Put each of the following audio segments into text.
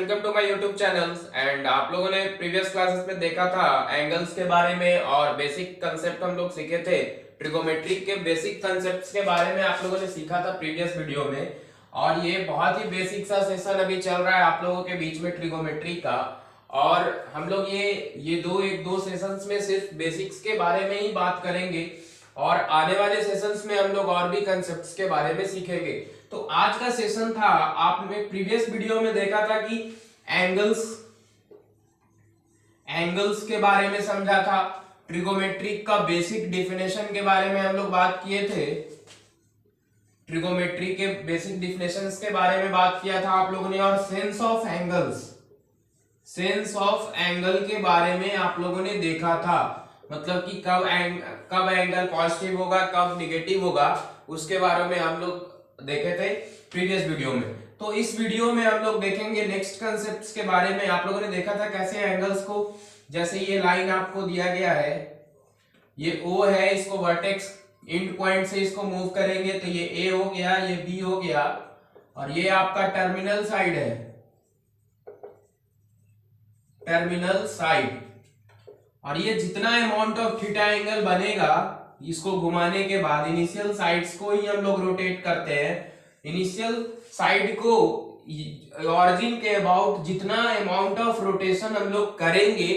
Welcome to my YouTube channels. And आप लोगों ने प्रीवियस क्लासेस में देखा था एंगल्स के बारे में और बेसिक कंसेप्ट हम लोग सीखे थे। ट्रिगोमेट्री के बेसिक कंसेप्ट्स के बारे में आप लोगों ने सीखा था प्रीवियस वीडियो में। और ये बहुत ही बेसिक सा सेशन अभी चल रहा है आप लोगों के बीच में ट्रिगोमेट्री का। और हम लोग ये एक दो सेशंस में सिर्फ बेसिक्स के बारे में ही बात करेंगे और आने वाले सेशंस में हम लोग और भी कंसेप्ट्स के बारे में सीखेंगे। तो आज का सेशन था, आपने प्रीवियस वीडियो में देखा था कि एंगल्स के बारे में समझा था। ट्रिगोमेट्री का बेसिक डेफिनेशन के बारे में हम लोग बात किए थे। ट्रिगोमेट्री के बेसिक डेफिनेशंस के बारे में बात किया था आप लोगों ने। और सेंस ऑफ एंगल के बारे में आप लोगों ने देखा था, मतलब कि कब एंगल पॉजिटिव होगा, कब निगेटिव होगा, उसके बारे में हम लोग देखे थे प्रीवियस वीडियो में। तो इस वीडियो में हम लोग देखेंगे नेक्स्ट कंसेप्ट्स के बारे में। आप लोगों ने देखा था कैसे एंगल्स को, जैसे ये लाइन आपको दिया गया है, ये O है, इसको वर्टेक्स एंड पॉइंट से इसको मूव करेंगे तो ये A हो गया, ये B हो गया, और ये आपका टर्मिनल साइड है, टर्मिनल साइड। और ये जितना अमाउंट ऑफ थीटा एंगल बनेगा इसको घुमाने के बाद, इनिशियल साइड्स को ही हम लोग रोटेट करते हैं। इनिशियल साइड को ऑरिजिन के अबाउट जितना अमाउंट ऑफ रोटेशन हम लोग करेंगे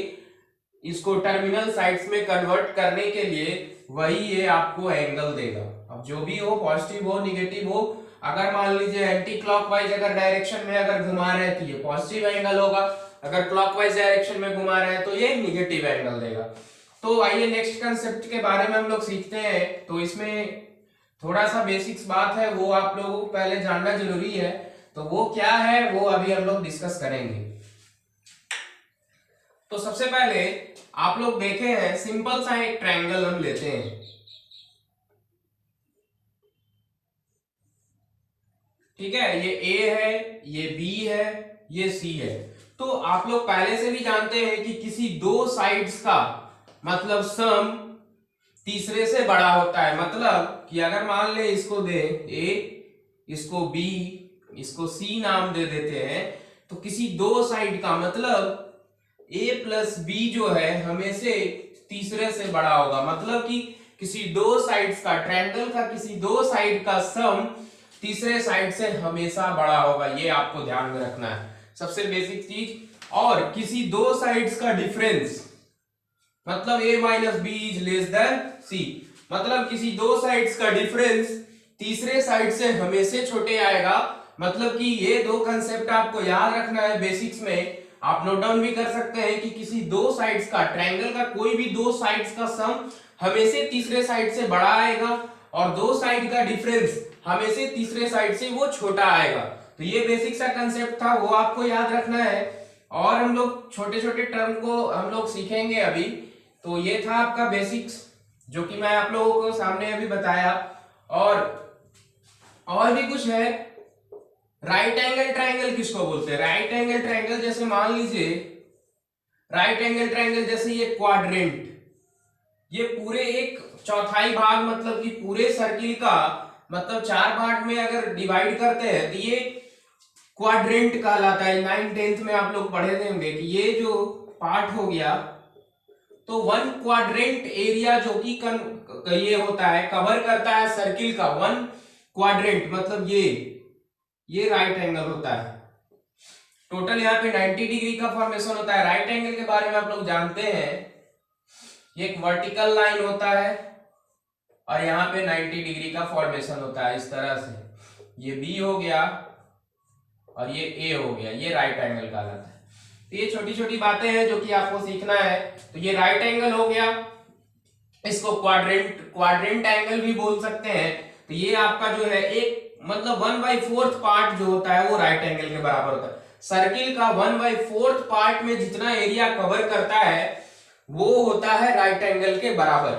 इसको टर्मिनल साइड्स में कन्वर्ट करने के लिए, वही ये आपको एंगल देगा। अब जो भी हो, पॉजिटिव हो निगेटिव हो, अगर मान लीजिए एंटी क्लॉकवाइज अगर डायरेक्शन में अगर घुमा रहे हैं तो ये पॉजिटिव एंगल होगा, अगर क्लॉकवाइज डायरेक्शन में घुमा रहे हैं तो ये निगेटिव एंगल देगा। तो आइए नेक्स्ट कंसेप्ट के बारे में हम लोग सीखते हैं। तो इसमें थोड़ा सा बेसिक्स बात है, वो आप लोगों को पहले जानना जरूरी है। तो वो क्या है वो अभी हम लोग डिस्कस करेंगे। तो सबसे पहले आप लोग देखे हैं, सिंपल सा एक ट्रायंगल हम लेते हैं, ठीक है। ये A है, ये B है, ये C है। तो आप लोग पहले से भी जानते हैं कि किसी दो साइड्स का मतलब सम तीसरे से बड़ा होता है। मतलब कि अगर मान ले इसको दे A, इसको B, इसको C नाम दे देते हैं, तो किसी दो साइड का मतलब A प्लस B जो है हमेशा तीसरे से बड़ा होगा। मतलब कि किसी दो साइड्स का, ट्रायंगल का किसी दो साइड का सम तीसरे साइड से हमेशा बड़ा होगा, ये आपको ध्यान में रखना है, सबसे बेसिक चीज। और किसी दो साइड्स का डिफरेंस, मतलब A minus B is less than C, मतलब किसी दो साइड्स का डिफरेंस तीसरे साइड से हमेशा छोटे आएगा। मतलब कि ये दो कंसेप्ट आपको याद रखना है बेसिक्स में। आप नोट डाउन भी कर सकते हैं कि किसी दो साइड्स का, ट्रायंगल का कोई भी दो साइड्स का सम हमेशा तीसरे साइड से बड़ा आएगा और दो साइड का डिफरेंस हमेशा तीसरे साइड से वो छोटा आएगा। तो ये बेसिक सा कंसेप्ट था, वो आपको याद रखना है। और हम लोग छोटे छोटे टर्म को हम लोग सीखेंगे अभी। तो ये था आपका बेसिक्स जो कि मैं आप लोगों को सामने अभी बताया। और भी कुछ है। राइट एंगल ट्रायंगल किसको बोलते हैं? राइट एंगल ट्रायंगल, जैसे मान लीजिए राइट एंगल ट्रायंगल, जैसे ये क्वाड्रेंट, ये पूरे एक चौथाई भाग, मतलब कि पूरे सर्किल का मतलब चार पार्ट में अगर डिवाइड करते हैं तो ये क्वाड्रेंट कहलाता है। 9th 10th में आप लोग पढ़े होंगे कि ये जो पार्ट हो गया, तो वन क्वाड्रेंट एरिया जो कि ये होता है, कवर करता है सर्किल का वन क्वाड्रेंट, मतलब ये राइट एंगल होता है। टोटल यहाँ पे 90 डिग्री का फॉर्मेशन होता है। राइट एंगल के बारे में आप लोग जानते हैं, एक वर्टिकल लाइन होता है और यहाँ पे 90 डिग्री का फॉर्मेशन होता है इस तरह से। ये B हो गया और ये A हो गया, ये राइट एंगल कहलाता है। तो ये छोटी छोटी बातें हैं जो कि आपको सीखना है। तो ये राइट एंगल हो गया, इसको क्वाड्रेंट एंगल भी बोल सकते हैं। तो ये आपका जो है एक मतलब 1/4 पार्ट जो होता है वो राइट एंगल के बराबर होता है। सर्किल का 1/4 पार्ट में जितना एरिया कवर करता है वो होता है राइट एंगल के बराबर।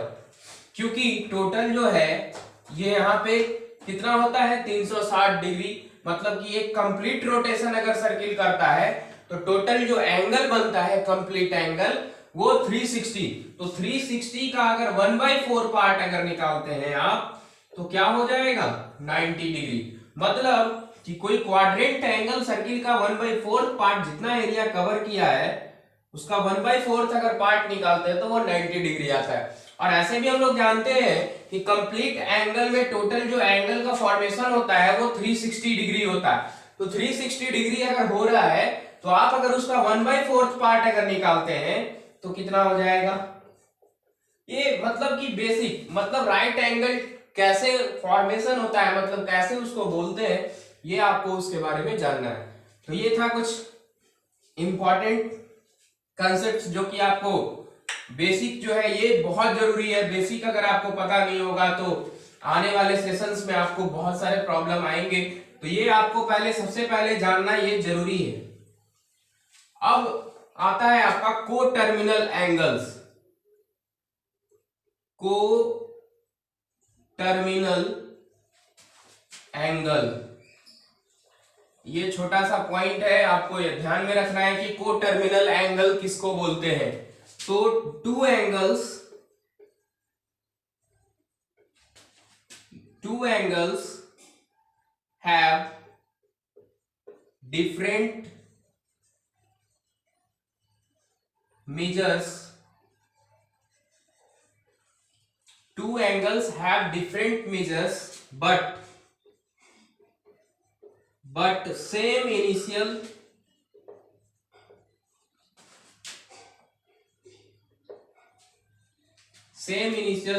क्योंकि टोटल जो है ये यहाँ पे कितना होता है, 360 डिग्री। मतलब कि एक कंप्लीट रोटेशन अगर सर्किल करता है तो टोटल जो एंगल बनता है कंप्लीट एंगल वो 360। तो 360 का अगर 1/4 पार्ट अगर निकालते हैं आप तो क्या हो जाएगा, 90 डिग्री। मतलब कि कोई क्वाड्रेंट एंगल सर्किल का 1/4 पार्ट जितना एरिया कवर किया है उसका 1/4 अगर पार्ट निकालते हैं तो वो 90 डिग्री आता है। और ऐसे भी हम लोग जानते हैं कि कंप्लीट एंगल में टोटल जो एंगल का फॉर्मेशन होता है वो 360 डिग्री होता है। तो 360 डिग्री अगर हो रहा है तो आप अगर उसका 1/4 पार्ट अगर निकालते हैं तो कितना हो जाएगा। ये मतलब कि बेसिक मतलब राइट एंगल कैसे फॉर्मेशन होता है, मतलब कैसे उसको बोलते हैं, ये आपको उसके बारे में जानना है। तो ये था कुछ इंपॉर्टेंट कंसेप्ट जो कि आपको बेसिक जो है ये बहुत जरूरी है। बेसिक अगर आपको पता नहीं होगा तो आने वाले सेशंस में आपको बहुत सारे प्रॉब्लम आएंगे। तो ये आपको पहले सबसे पहले जानना ये जरूरी है। अब आता है आपका को टर्मिनल एंगल्स। को टर्मिनल एंगल, ये छोटा सा पॉइंट है, आपको ये ध्यान में रखना है कि को टर्मिनल एंगल किसको बोलते हैं। तो to angles have different measures, two angles have different measures but same initial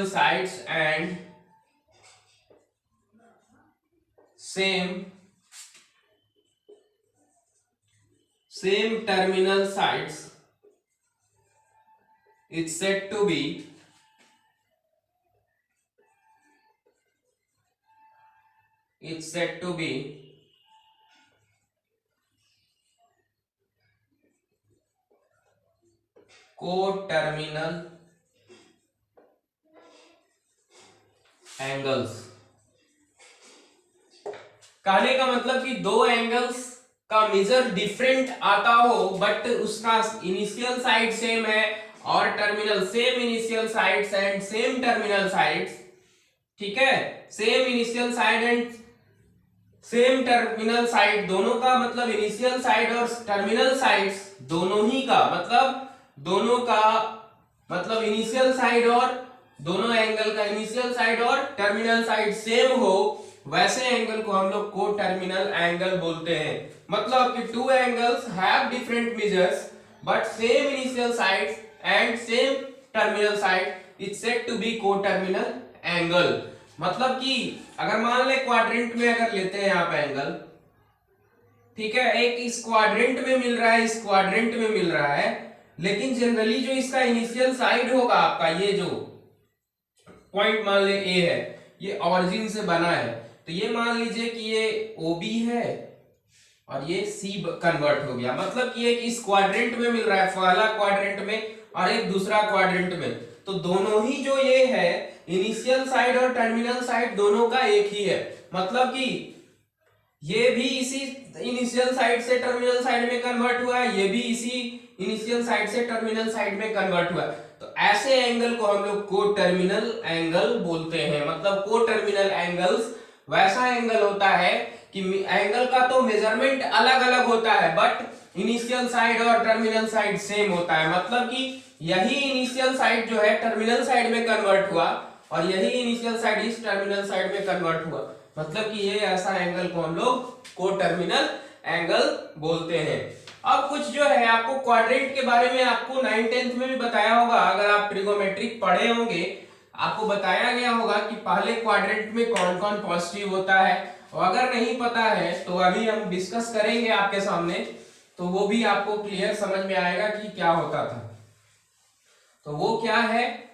sides and same terminal sides is said to be co-terminal angles. कहने का मतलब कि दो एंगल्स का मेजर डिफरेंट आता हो बट उसका इनिशियल साइड सेम है और terminal same initial sides and same terminal sides, ठीक है, same initial side and same terminal side, दोनों का मतलब इनिशियल साइड और टर्मिनल साइड्स दोनों ही का मतलब इनिशियल साइड और दोनों एंगल का इनिशियल साइड और टर्मिनल साइड सेम हो, वैसे एंगल को हम लोग को टर्मिनल एंगल बोलते हैं। मतलब कि two angles have different measures but same initial sides and same terminal side is said to be coterminal angle. मतलब कि अगर मान ले क्वाड्रेंट में अगर लेते हैं आप एंगल, ठीक है, एक इस क्वाड्रेंट में मिल रहा है, इस क्वाड्रेंट में मिल रहा है, लेकिन जनरली जो इसका इनिशियल साइड होगा आपका, ये जो पॉइंट मान ले ए है, ये ऑरिजिन से बना है, तो ये मान लीजिए कि ये OB है और ये C कन्वर्ट हो गया। मतलब कि एक इस क्वाड्रेंट में मिल रहा है, पहला क्वाड्रेंट में और एक दूसरा क्वाड्रेंट में, तो दोनों ही जो ये है इनिशियल साइड और टर्मिनल साइड दोनों का एक ही है। मतलब कि ये भी इसी इनिशियल साइड से टर्मिनल साइड में कन्वर्ट हुआ है, ये भी इसी इनिशियल साइड से टर्मिनल साइड में कन्वर्ट हुआ है। तो ऐसे एंगल को हम लोग को टर्मिनल एंगल बोलते हैं। मतलब को टर्मिनल एंगल्स वैसा एंगल होता है कि एंगल का तो मेजरमेंट अलग अलग होता है बट इनिशियल साइड और टर्मिनल साइड सेम होता है। मतलब कि यही इनिशियल साइड जो है टर्मिनल साइड में कन्वर्ट हुआ और यही इनिशियल साइड इस टर्मिनल साइड में कन्वर्ट हुआ। मतलब कि ये ऐसा एंगल को हम लोग को टर्मिनल एंगल बोलते हैं। अब कुछ जो है आपको क्वाड्रेंट के बारे में आपको 9th में भी बताया होगा, अगर आप ट्रिगोमेट्रिक पढ़े होंगे आपको बताया गया होगा कि पहले क्वाड्रेंट में कौन कौन पॉजिटिव होता है, और अगर नहीं पता है तो अभी हम डिस्कस करेंगे आपके सामने, तो वो भी आपको क्लियर समझ में आएगा कि क्या होता था। तो वो क्या है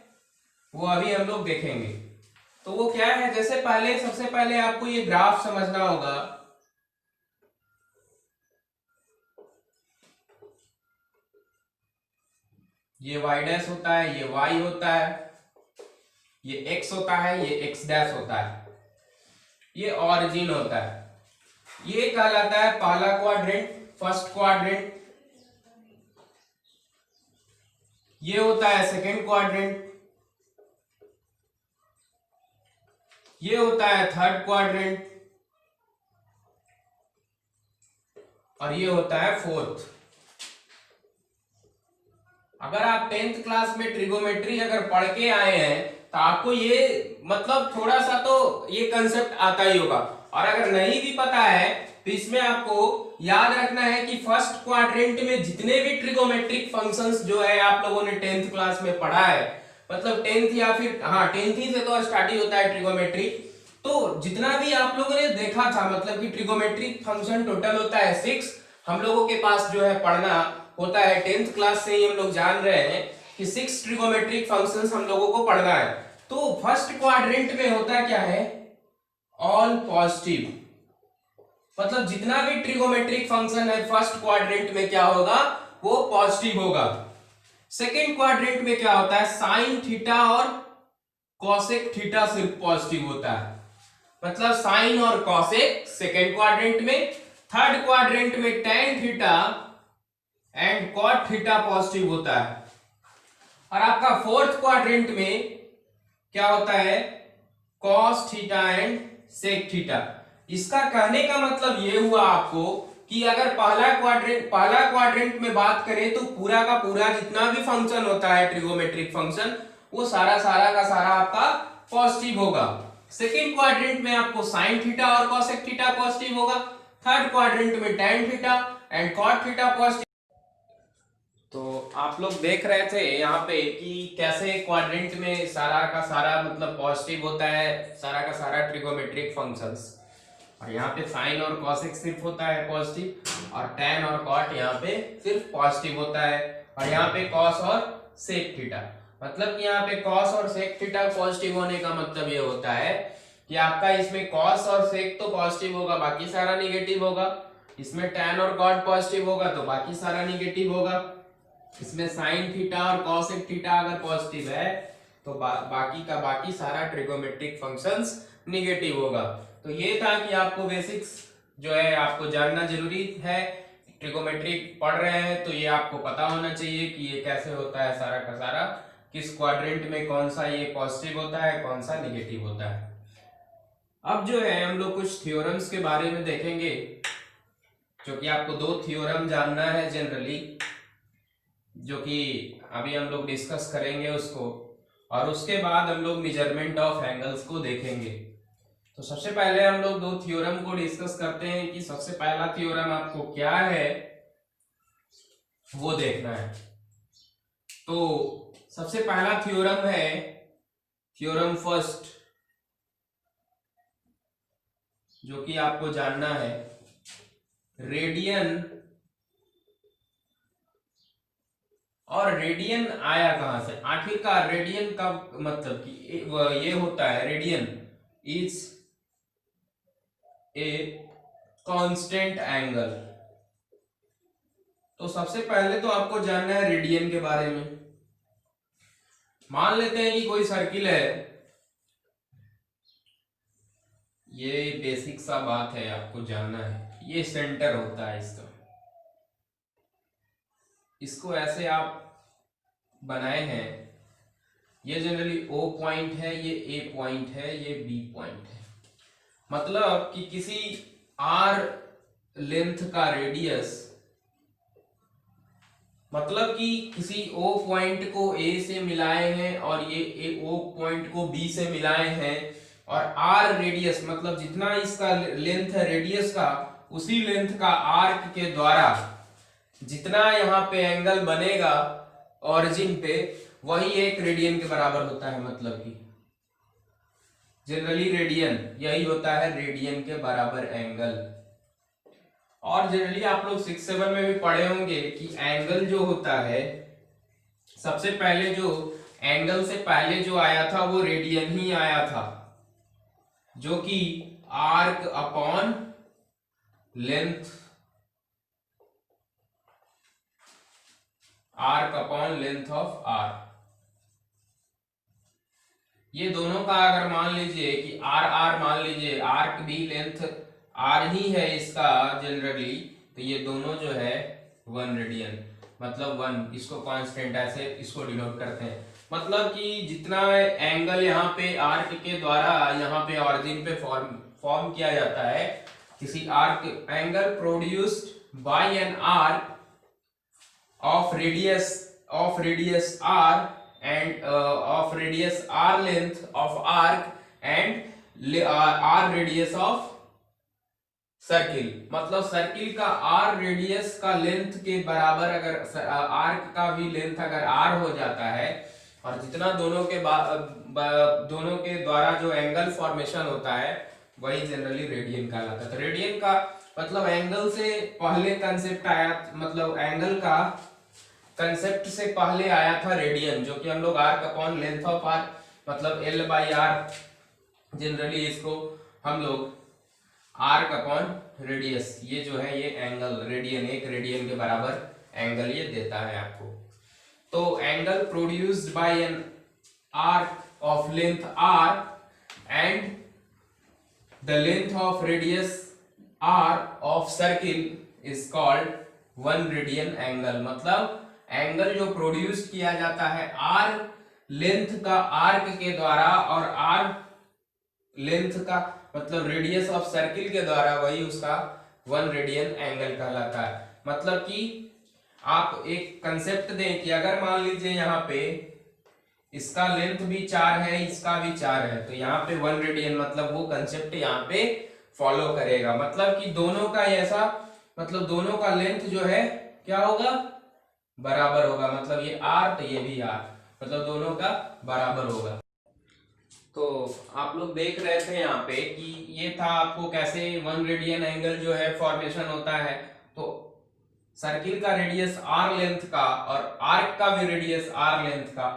वो अभी हम लोग देखेंगे। तो वो क्या है, जैसे पहले सबसे पहले आपको ये ग्राफ समझना होगा। ये y डैश होता है, ये y होता है, ये x होता है, ये x डैश होता है, ये ऑरिजिन होता है। ये कहलाता है पहला क्वाड्रेंट, फर्स्ट क्वाड्रेंट। ये होता है सेकंड क्वाड्रेंट, ये होता है थर्ड क्वाड्रेंट, और ये होता है फोर्थ। अगर आप 10th क्लास में ट्रिगोमेट्री अगर पढ़ के आए हैं तो आपको ये मतलब थोड़ा सा तो ये कंसेप्ट आता ही होगा। और अगर नहीं भी पता है तो इसमें आपको याद रखना है कि फर्स्ट क्वाड्रेंट में जितने भी ट्रिगोमेट्रिक फंक्शंस जो है आप लोगों ने 10th क्लास में पढ़ा है, मतलब 10th या फिर 10th ही से तो स्टार्ट ही होता है ट्रिगोमेट्री। तो जितना भी आप लोगों ने देखा था, मतलब कि ट्रिगोमेट्रिक फंक्शन टोटल होता है 6, हम लोगों के पास जो है पढ़ना होता है 10th क्लास से ही हम लोग जान रहे हैं कि 6 ट्रिगोमेट्रिक फंक्शंस हम लोगों को पढ़ना है। तो फर्स्ट क्वाड्रेंट में होता क्या है, ऑल पॉजिटिव, मतलब जितना भी ट्रिगोमेट्रिक फंक्शन है फर्स्ट क्वाड्रेंट में क्या होगा, वो पॉजिटिव होगा। सेकेंड क्वाड्रेंट में क्या होता है, साइन थीटा और कॉसेक थीटा सिर्फ पॉजिटिव होता है, मतलब साइन और कॉसेक सेकेंड क्वाड्रेंट में। थर्ड क्वाड्रेंट में tan theta and cot theta positive होता है। और आपका फोर्थ क्वाड्रेंट में क्या होता है, cos theta and sec theta. इसका कहने का मतलब ये हुआ आपको कि अगर पहला क्वाड्रेंट में बात करें तो पूरा का पूरा जितना भी फंक्शन होता है ट्रिगोमेट्रिक फंक्शन, वो सारा का सारा आपका पॉजिटिव होगा। सेकेंड क्वाड्रेंट में आपको साइन थीटा और कॉसेक थीटा पॉजिटिव होगा। थर्ड क्वाड्रेंट में tan theta and cot theta positive. तो आप लोग देख रहे थे यहाँ पे कि कैसे क्वाड्रेंट में सारा का सारा मतलब पॉजिटिव होता है, सारा का सारा ट्रिगोमेट्रिक फंक्शंस। और यहाँ पे साइन और कॉसेक सिर्फ होता है पॉजिटिव, और टेन और कॉट यहाँ पे सिर्फ पॉजिटिव होता है। और यहाँ पे कॉस और सेक थीटा, मतलब कि यहाँ पे कॉस और सेक थीटा पॉजिटिव होने का मतलब ये होता है कि आपका इसमें कॉस और सेक तो पॉजिटिव होगा, बाकी सारा निगेटिव होगा। इसमें टेन और कॉट पॉजिटिव होगा तो बाकी सारा निगेटिव होगा। इसमें साइन थीटा और कॉसेक थीटा अगर पॉजिटिव है तो बाकी का बाकी सारा ट्रिगोमेट्रिक फंक्शंस निगेटिव होगा। तो ये था कि आपको बेसिक्स जो है आपको जानना जरूरी है। ट्रिगोमेट्रिक पढ़ रहे हैं तो ये आपको पता होना चाहिए कि ये कैसे होता है सारा का सारा, किस क्वाड्रेंट में कौन सा ये पॉजिटिव होता है, कौन सा निगेटिव होता है। अब जो है हम लोग कुछ थ्योरम्स के बारे में देखेंगे, जो कि आपको 2 थ्योरम जानना है जनरली, जो कि अभी हम लोग डिस्कस करेंगे उसको, और उसके बाद हम लोग मेजरमेंट ऑफ एंगल्स को देखेंगे। तो सबसे पहले हम लोग 2 थ्योरम को डिस्कस करते हैं कि सबसे पहला थ्योरम आपको क्या है वो देखना है। तो सबसे पहला थ्योरम है थ्योरम फर्स्ट, जो कि आपको जानना है रेडियन। और रेडियन आया कहां से, आखिरकार रेडियन का मतलब कि ये होता है, radian is a constant angle. तो सबसे पहले तो आपको जानना है रेडियन के बारे में। मान लेते हैं कि कोई सर्किल है, ये बेसिक सा बात है आपको जानना है, ये सेंटर होता है इसका, इसको ऐसे आप बनाए हैं, ये जनरली O पॉइंट है, ये A पॉइंट है, ये B पॉइंट है। मतलब कि किसी R लेंथ का रेडियस, मतलब कि किसी O पॉइंट को A से मिलाए हैं और ये O पॉइंट को B से मिलाए हैं, और R रेडियस मतलब जितना इसका लेंथ है रेडियस का, उसी लेंथ का आर्क के द्वारा जितना यहाँ पे एंगल बनेगा ओरिजिन पे, वही 1 रेडियन के बराबर होता है। मतलब कि जनरली रेडियन यही होता है, रेडियन के बराबर एंगल। और जनरली आप लोग 6-7 में भी पढ़े होंगे कि एंगल जो होता है, सबसे पहले जो एंगल से पहले जो आया था वो रेडियन ही आया था, जो कि arc upon length, arc upon length of R. ये दोनों का अगर मान लीजिए कि आर मान लीजिए, आर्क भी लेंथ आर ही है इसका जनरली, तो ये दोनों जो है 1 रेडियन, मतलब 1, इसको कांस्टेंट ऐसे इसको डिनोट करते हैं। मतलब कि जितना एंगल यहाँ पे आर्क के द्वारा यहाँ पे ऑरिजिन पे फॉर्म किया जाता है, किसी arc angle produced by an arc of radius r and of radius r length of arc and r radius of circle. मतलब सर्किल का r रेडियस का लेंथ के बराबर अगर आर्क का भी लेंथ अगर r हो जाता है और जितना दोनों के द्वारा जो एंगल फॉर्मेशन होता है वही जनरली रेडियन कहलाता है। तो रेडियन का मतलब एंगल से पहले कंसेप्ट आया, मतलब एंगल का कंसेप्ट से पहले आया था रेडियन, जो कि हम लोग arc upon length of arc मतलब L बाई आर, जनरली इसको हम लोग आर्क अपॉन रेडियस, ये जो है ये एंगल रेडियन, एक रेडियन के बराबर एंगल ये देता है आपको। तो angle produced by an arc of length r and the length of radius r of circle is called one radian angle. मतलब एंगल जो प्रोड्यूस किया जाता है r लेंथ का आर्क के द्वारा और r लेंथ का मतलब रेडियस ऑफ सर्किल के द्वारा, वही उसका वन रेडियन एंगल कहलाता है। मतलब कि आप एक कंसेप्ट दें कि अगर मान लीजिए यहाँ पे इसका लेंथ भी 4 है, इसका भी 4 है, तो यहाँ पे वन रेडियन मतलब वो कंसेप्ट यहाँ पे फॉलो करेगा। मतलब कि दोनों का ऐसा मतलब दोनों का लेंथ जो है क्या होगा, बराबर होगा। मतलब ये r तो ये भी r, मतलब दोनों का बराबर होगा। तो आप लोग देख रहे थे यहाँ पे कि ये था आपको कैसे वन रेडियन एंगल जो है फॉर्मेशन होता है। तो सर्किल का रेडियस r लेंथ का और आर्क का भी रेडियस r लेंथ का,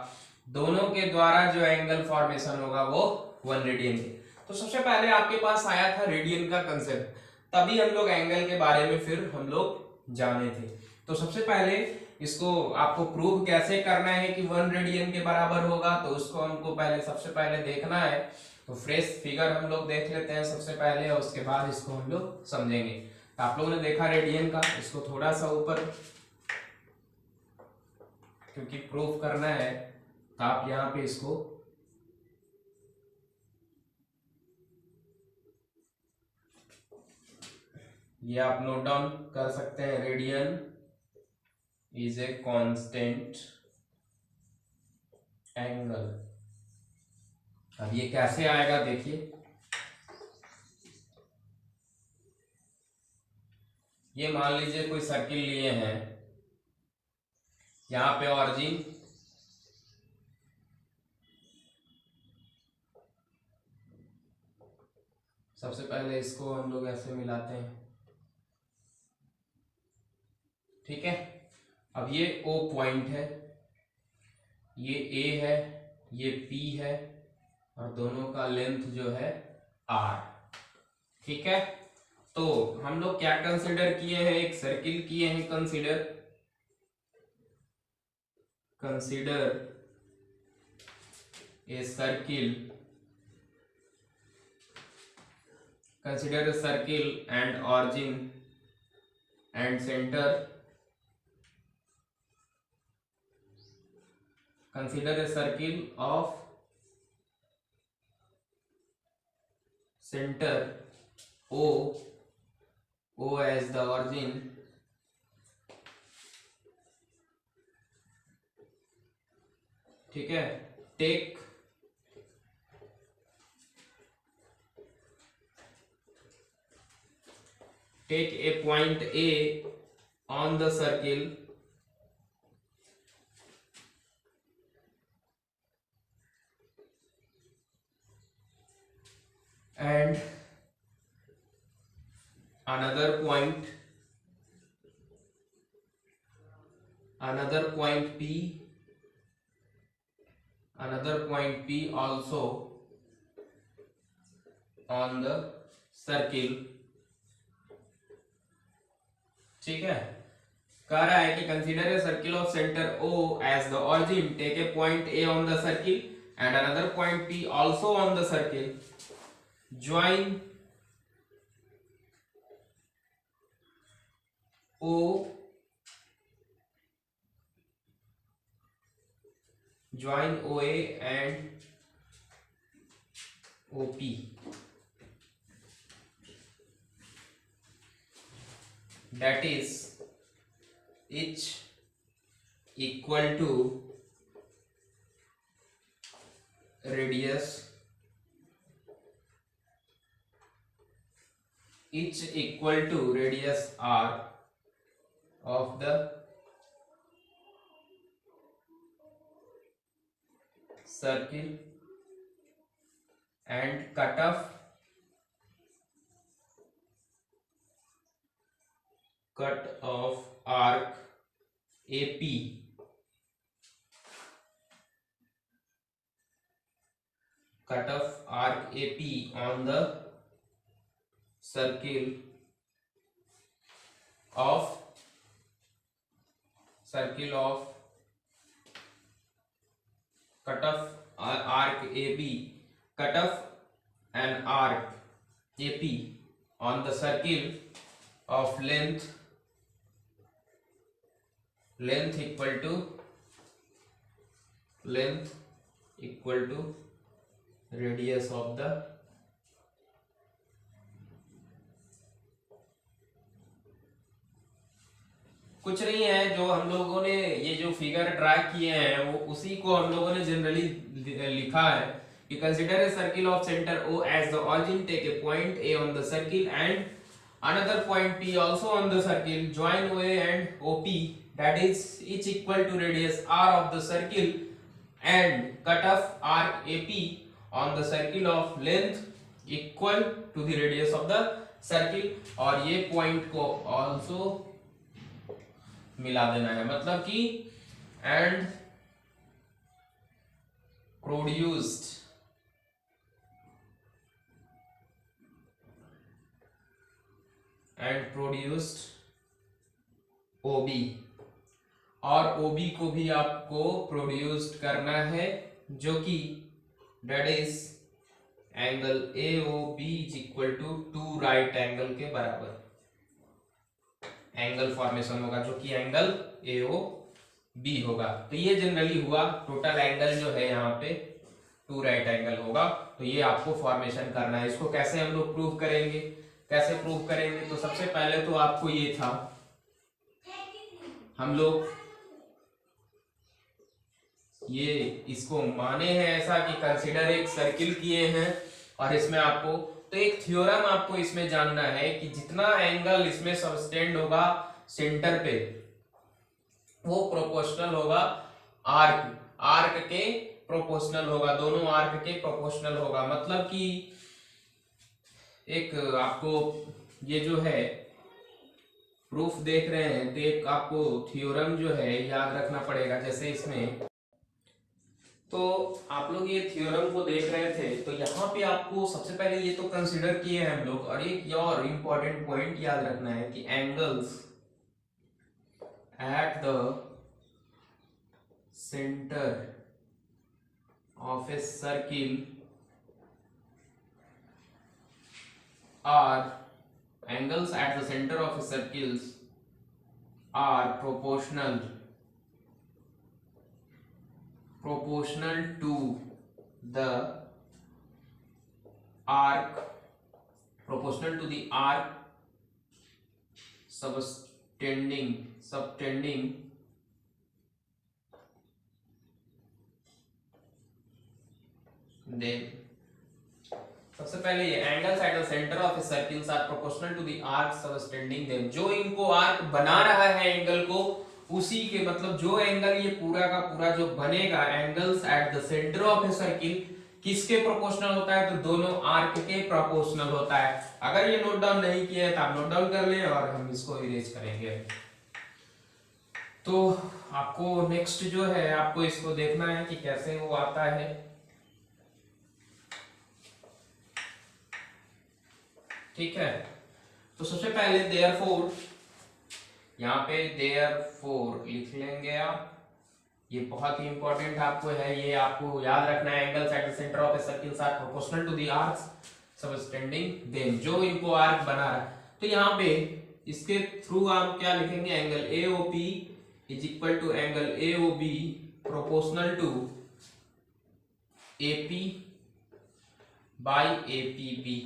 दोनों के द्वारा जो एंगल फॉर्मेशन होगा वो वन रेडियन के। तो सबसे पहले आपके पास आया था रेडियन का कंसेप्ट, तभी हम लोग एंगल के बारे में फिर हम लोग जाने थे। तो सबसे पहले इसको आपको प्रूव कैसे करना है कि वन रेडियन के बराबर होगा, तो उसको हमको पहले सबसे पहले देखना है। तो फ्रेश फिगर हम लोग देख लेते हैं सबसे पहले और उसके बाद इसको हम लोग समझेंगे। तो आप लोगों ने देखा रेडियन का, इसको थोड़ा सा ऊपर क्योंकि प्रूव करना है तो आप यहाँ पे इसको ये आप नोट डाउन कर सकते हैं। Radian is a constant angle. अब ये कैसे आएगा देखिए, ये मान लीजिए कोई सर्किल लिए हैं, यहां पे ऑरिजिन सबसे पहले इसको हम लोग ऐसे मिलाते हैं, ठीक है। अब ये O पॉइंट है, ये A है, ये P है और दोनों का लेंथ जो है R, ठीक है। तो हम लोग क्या कंसिडर किए हैं, एक सर्किल किए हैं consider a circle and origin and centre. Consider a circle of center O as the origin, ठीक है। Take a point A on the circle and another point P also on the circle, ठीक है। कह रहा है कि consider a circle of centre O as the origin, take a point A on the circle and another point P also on the circle, join OA and OP, that is each equal to radius, each equal to radius r of the circle and cut off arc AP on the circle of cut off arc AB, cut off an arc AP on the circle of length equal to radius of the कुछ नहीं है। जो हम लोगों ने ये जो figure draw किए हैं वो उसी को हम लोगों ने जनरली लिखा है कि consider a circle of centre O as the origin, take a point A on the circle and another point P also on the circle, join OA and OP that is each equal to radius r of the circle and cut off arc AP on the circle of length equal to the radius of the circle, और ये point को also मिला देना है, मतलब कि and produced OB, और OB को भी आपको प्रोड्यूस्ड करना है जो कि that is angle AOB is equal to 2 right angle के बराबर एंगल फॉर्मेशन होगा जो कि एंगल AOB होगा। तो ये जनरली हुआ टोटल एंगल जो है यहाँ पे 2 राइट एंगल होगा। तो ये आपको फॉर्मेशन करना है। इसको कैसे हम लोग प्रूव करेंगे, तो सबसे पहले तो आपको ये था, हम लोग ये इसको माने हैं ऐसा कि कंसीडर एक सर्किल किए हैं और इसमें आपको तो एक थ्योरम आपको इसमें जानना है कि जितना एंगल इसमें सबटेंड होगा सेंटर पे वो प्रोपोर्शनल होगा आर्क के प्रोपोर्शनल होगा, दोनों आर्क के प्रोपोर्शनल होगा। मतलब कि एक आपको ये जो है प्रूफ देख रहे हैं तो एक आपको थ्योरम जो है याद रखना पड़ेगा। जैसे इसमें तो आप लोग ये थ्योरम को देख रहे थे तो यहाँ पे आपको सबसे पहले ये तो कंसीडर किए हैं हम लोग, और एक और इम्पोर्टेंट पॉइंट याद रखना है कि angles at the centre of a circle angles at the center of a circles are proportional to the arc subtending them। सबसे पहले ये angles at the centre of a circles are proportional to the arc subtending them. जो इनको arc बना रहा है angle को, उसी के मतलब जो एंगल ये पूरा का पूरा जो बनेगा angles at the centre of a circle किसके प्रोपोर्शनल होता है, तो दोनों आर्क के प्रोपोर्शनल होता है। अगर ये नोट डाउन नहीं किया है तो आप नोट डाउन कर लें और हम इसको इरेज करेंगे। तो आपको नेक्स्ट जो है आपको इसको देखना है कि कैसे वो आता है। ठीक है, तो सबसे पहले देयरफॉर, यहाँ पे देयरफॉर लिख लेंगे आप। ये बहुत ही इंपॉर्टेंट आपको है, ये आपको याद रखना है। Angles at the centre of a circle are proportional to the arcs subtending them. जो इनको आर्क बना रहा है तो यहाँ पे इसके थ्रू आप क्या लिखेंगे, angle AOP is equal to angle AOB proportional to AP by APB।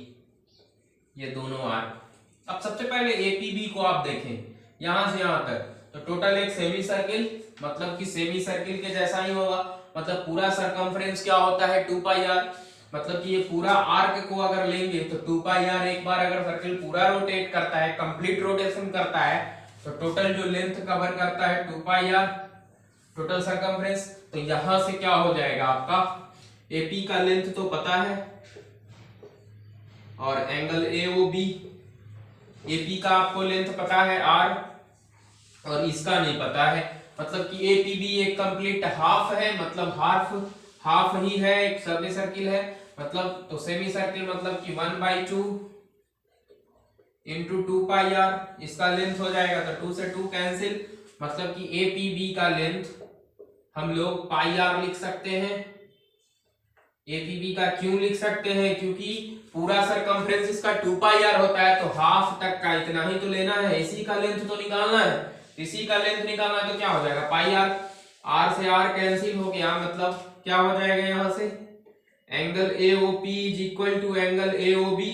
ये दोनों आर्क अब सबसे पहले एपीबी को आप देखें यहां से यहां तक, तो टोटल एक सेमी सर्किल, मतलब कि सेमी सर्किल के जैसा ही होगा। मतलब पूरा सरकमफ्रेंस क्या होता है 2 पाई आर, मतलब कि ये पूरा आर्क को अगर लेंगे तो 2 पाई आर, एक बार अगर सर्किल पूरा रोटेट करता है, कंप्लीट रोटेशन करता है, तो टोटल जो लेंथ कवर करता है 2 पाई आर टोटल सरकमफ्रेंस। तो यहां से क्या हो जाएगा आपका एपी का लेंथ तो पता है, और एंगल एओबी, एपी का आपको लेंथ पता है आर, और इसका नहीं पता है। मतलब कि एपीबी एक कंप्लीट हाफ है, मतलब हाफ ही है, एक सेमी सर्किल है, मतलब तो सेमी सर्किल मतलब कि 1/2 इंटू 2 पाई आर इसका लेंथ हो जाएगा। तो 2 से 2 कैंसिल, मतलब कि एपीबी का लेंथ हम लोग पाई आर लिख सकते हैं। एपीबी का क्यों लिख सकते हैं, क्योंकि पूरा सरकमफ्रेंस इसका 2 पाई आर होता है, तो हाफ तक का इतना ही तो लेना है, इसी का लेंथ तो निकालना है। इसी का लेंथ निकालना है तो क्या हो जाएगा पाई आर, आर से आर कैंसिल हो गया, मतलब क्या हो जाएगा यहां से angle AOP is equal to angle AOB,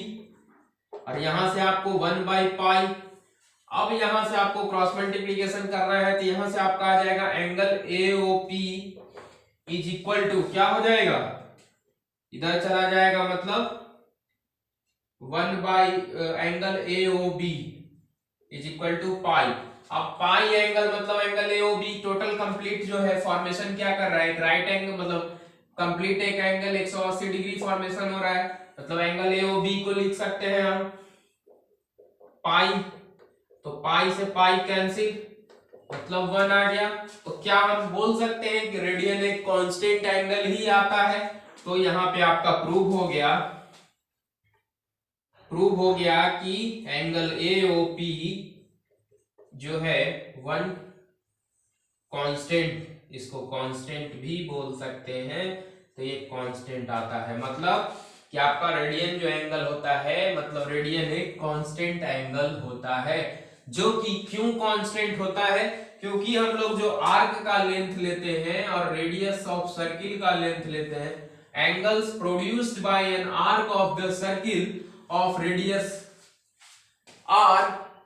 और यहां से आपको 1/पाई। अब यहां से आपको क्रॉस मल्टीप्लीकेशन करना है, तो यहां से आपका आ जाएगा angle AOP is equal to क्या हो जाएगा, इधर चला जाएगा, मतलब 1 angle AOB is equal to pi. अब पाई एंगल मतलब एंगल एओबी टोटल कंप्लीट जो है फॉर्मेशन क्या कर रहा है, एक राइट एंगल, मतलब कंप्लीट एक एंगल 180 डिग्री फॉर्मेशन हो रहा है, मतलब एंगल एओबी को लिख सकते हैं हम पाई। तो पाई से पाई कैंसिल, मतलब 1 आ गया। तो क्या हम बोल सकते हैं कि रेडियन एक कांस्टेंट एंगल ही आता है। तो यहां पे आपका प्रूव हो गया कि एंगल एओपी जो है 1 कांस्टेंट, इसको कांस्टेंट भी बोल सकते हैं, तो ये कांस्टेंट आता है। मतलब कि आपका रेडियन जो एंगल होता है, मतलब रेडियन एक कांस्टेंट एंगल होता है, जो कि क्यों कांस्टेंट होता है, क्योंकि हम लोग जो आर्क का लेंथ लेते हैं और रेडियस ऑफ सर्किल का लेंथ लेते हैं, angles produced by an arc of the circle of radius r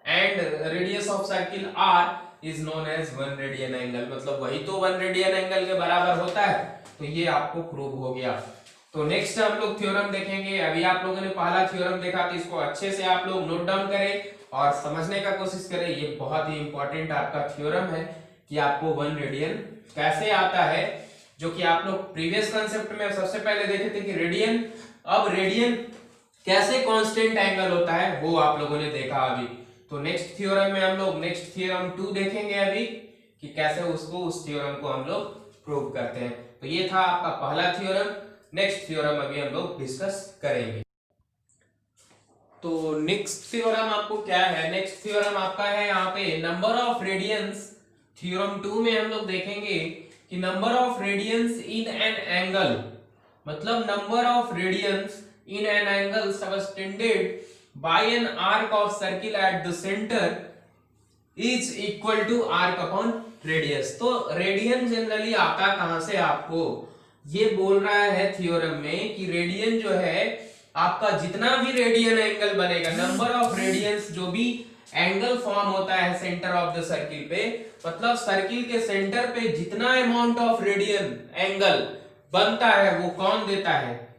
and radius of circle r is known as 1 radian angle, मतलब वही तो 1 रेडियन एंगल के बराबर होता है। तो ये आपको प्रूव हो गया। तो नेक्स्ट हम लोग थ्योरम देखेंगे। अभी आप लोगों ने पहला थ्योरम देखा, तो इसको अच्छे से आप लोग नोट डाउन करें और समझने का कोशिश करें। ये बहुत ही इंपॉर्टेंट आपका थ्योरम है कि आपको 1 रेडियन कैसे आता है, जो कि आप लोग प्रीवियस कंसेप्ट में सबसे पहले देखे थे कि रेडियन, अब रेडियन कैसे कांस्टेंट एंगल होता है वो आप लोगों ने देखा अभी। तो नेक्स्ट थ्योरम में हम लोग नेक्स्ट थ्योरम 2 देखेंगे अभी, कि कैसे उस थ्योरम को हम लोग प्रूव करते हैं। तो ये था आपका पहला थ्योरम। नेक्स्ट थ्योरम अभी हम लोग डिस्कस करेंगे। तो नेक्स्ट थ्योरम आपको क्या है, नेक्स्ट थ्योरम आपका है यहाँ पे नंबर ऑफ रेडियंस। थ्योरम 2 में हम लोग देखेंगे कि number of radians in an angle, मतलब number of radians in an angle subtended by an arc of circle at the center is equal to arc upon radius। तो radian generally आता कहां से, आपको ये बोल रहा है थ्योरम में कि रेडियन जो है आपका जितना भी रेडियन एंगल बनेगा, नंबर ऑफ रेडियंस जो भी एंगल फॉर्म होता है सेंटर ऑफ द सर्किल पे, मतलब सर्किल के सेंटर पे जितना अमाउंट ऑफ रेडियन एंगल बनता है वो कौन देता है,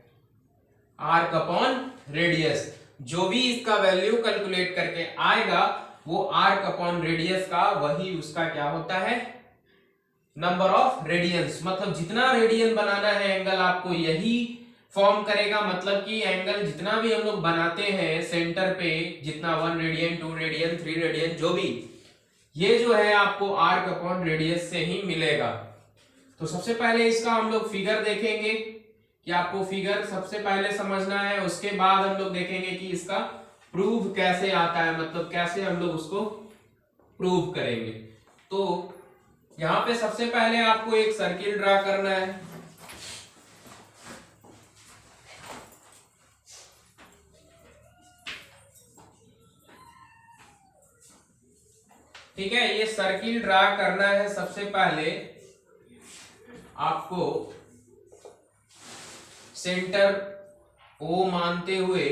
आर्क अपॉन रेडियस। जो भी इसका वैल्यू कैलकुलेट करके आएगा वो आर्क अपॉन रेडियस का, वही उसका क्या होता है नंबर ऑफ रेडियंस। मतलब जितना रेडियन बनाना है एंगल आपको यही फॉर्म करेगा। मतलब कि एंगल जितना भी हम लोग बनाते हैं सेंटर पे, जितना 1 रेडियन 2 रेडियन 3 रेडियन जो भी, ये जो है आपको आर्क अपॉन रेडियस से ही मिलेगा। तो सबसे पहले इसका हम लोग फिगर देखेंगे कि आपको फिगर सबसे पहले समझना है, उसके बाद हम लोग देखेंगे कि इसका प्रूव कैसे आता है, मतलब कैसे हम लोग उसको प्रूव करेंगे। तो यहां पे सबसे पहले आपको एक सर्किल ड्रा करना है। ठीक है, ये सर्किल ड्रा करना है। सबसे पहले आपको सेंटर O मानते हुए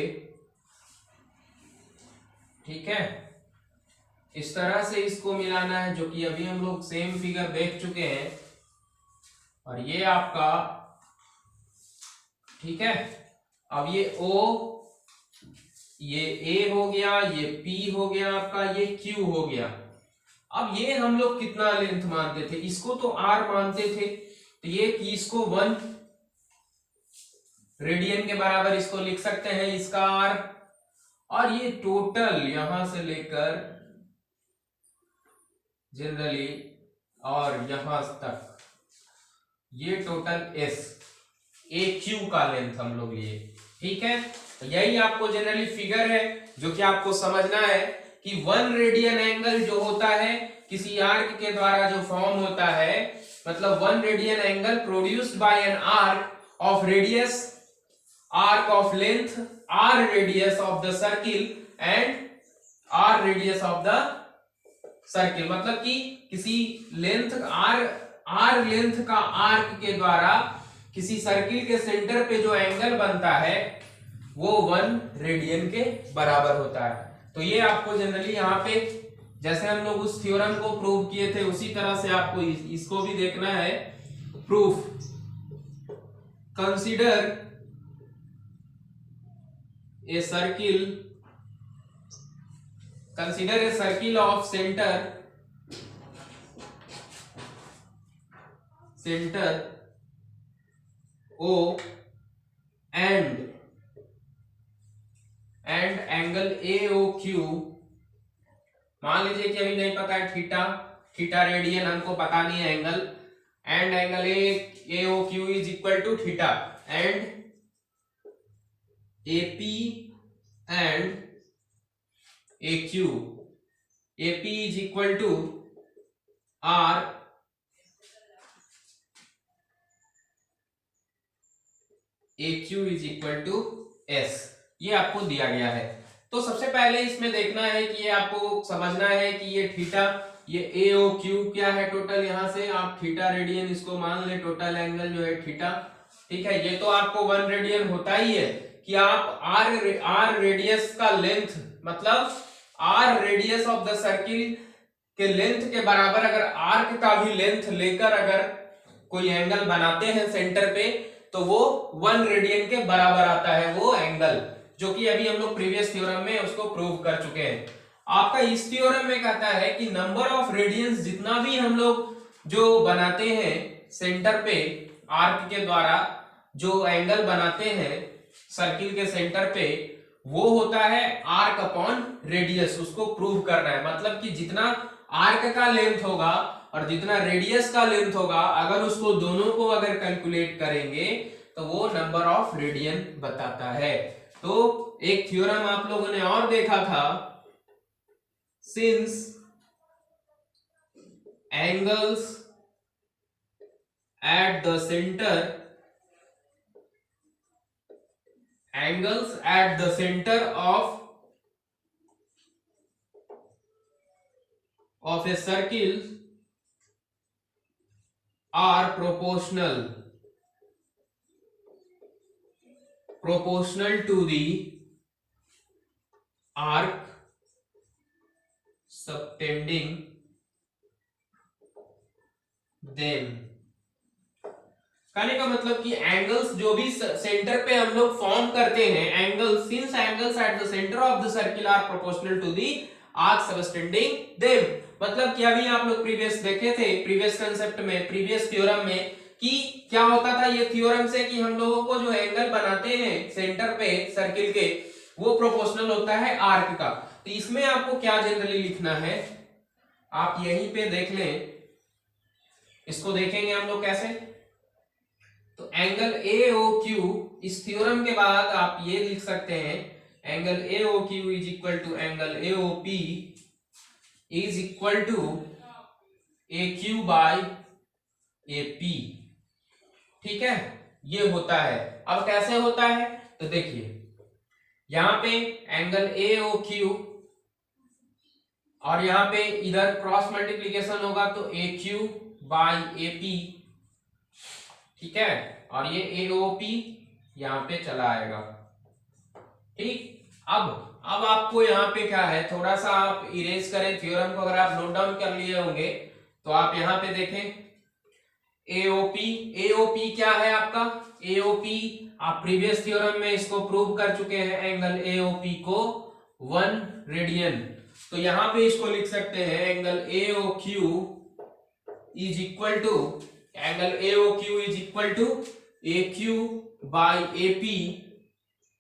ठीक है, इस तरह से इसको मिलाना है, जो कि अभी हम लोग सेम फिगर देख चुके हैं। और ये आपका, ठीक है, अब ये O, ये A हो गया, ये P हो गया आपका, ये Q हो गया। अब ये हम लोग कितना लेंथ मानते थे, इसको तो R मानते थे, तो ये कि इसको 1 रेडियन के बराबर इसको लिख सकते हैं, इसका R। और ये टोटल यहां से लेकर जनरली और यहां तक ये टोटल S AQ का लेंथ हम लोग लिए। ठीक है, तो यही आपको जनरली फिगर है जो कि आपको समझना है कि 1 रेडियन एंगल जो होता है किसी आर्क के द्वारा जो फॉर्म होता है, मतलब 1 radian angle produced by an arc of radius, arc of length r radius of the circle and r radius of the circle, मतलब कि किसी लेंथ r लेंथ का आर्क के द्वारा किसी सर्किल के सेंटर पे जो एंगल बनता है वो 1 रेडियन के बराबर होता है। तो ये आपको जनरली यहाँ पे जैसे हम लोग उस थ्योरम को प्रूव किए थे उसी तरह से आपको इसको भी देखना है। Proof, consider a circle of centre O and angle AOQ। मान लीजिए कि अभी नहीं पता है थीटा रेडियन हमको पता नहीं है angle, and angle AOQ is equal to theta, and AP and AQ, AP is equal to R, AQ is equal to S। ये आपको दिया गया है। तो सबसे पहले इसमें देखना है कि ये आपको समझना है कि ये थीटा, ये AOQ क्या है टोटल, यहां से आप थीटा रेडियन इसको मान ले, टोटल एंगल जो है थीटा। ठीक है, ये तो आपको 1 रेडियन होता ही है कि आप R रेडियस का लेंथ, मतलब R radius of the circle के लेंथ के बराबर अगर आर्क का भी लेंथ लेकर अगर कोई एंगल बनाते हैं सेंटर पे तो वो 1 रेडियन के बराबर आता है वो एंगल, जो कि अभी हम लोग प्रीवियस थ्योरम में उसको प्रूव कर चुके हैं। आपका इस थ्योरम में कहता है कि नंबर ऑफ रेडियंस जितना भी हम लोग जो बनाते हैं सेंटर पे आर्क के द्वारा जो एंगल बनाते हैं सर्किल के सेंटर पे, वो होता है आर्क अपॉन रेडियस। उसको प्रूव करना है, मतलब कि जितना आर्क का लेंथ होगा और जितना रेडियस का लेंथ होगा, अगर उसको दोनों को अगर कैलकुलेट करेंगे तो वो नंबर ऑफ रेडियन बताता है। तो एक थ्योरम आप लोगों ने और देखा था, since angles at the centre of a circle are proportional to the arc subtending them। कहने का मतलब कि एंगल्स जो भी सेंटर पे हम लोग फॉर्म करते हैं, angles since angles at the centre of the circle are proportional to the arc subtending them, मतलब कि अभी आप लोग प्रीवियस देखे थे, प्रीवियस कंसेप्ट में, प्रीवियस थ्योरम में, कि क्या होता था ये थ्योरम से कि हम लोगों को जो एंगल बनाते हैं सेंटर पे सर्किल के वो प्रोपोर्शनल होता है आर्क का। तो इसमें आपको क्या जनरली लिखना है, आप यहीं पे देख लें, इसको देखेंगे हम लोग कैसे। तो एंगल AOQ, इस थ्योरम के बाद आप ये लिख सकते हैं, angle AOQ is equal to angle AOP is equal to AQ by AP। ठीक है, ये होता है। अब कैसे होता है तो देखिए, यहां पे एंगल AOQ और यहां पे इधर क्रॉस मल्टीप्लीकेशन होगा तो AQ बाय AP। ठीक है, और ये AOP यहां पे चला आएगा। ठीक, अब आपको यहाँ पे क्या है, थोड़ा सा आप इरेज करें थ्योरम को, अगर आप नोट डाउन कर लिए होंगे तो आप यहाँ पे देखें एओपी। एओपी क्या है आपका, एओपी आप प्रीवियस थ्योरम में इसको प्रूव कर चुके हैं, एंगल एओपी को 1 रेडियन। तो यहां पे इसको लिख सकते हैं angle AOQ is equal to, angle AOQ is equal to AQ by AP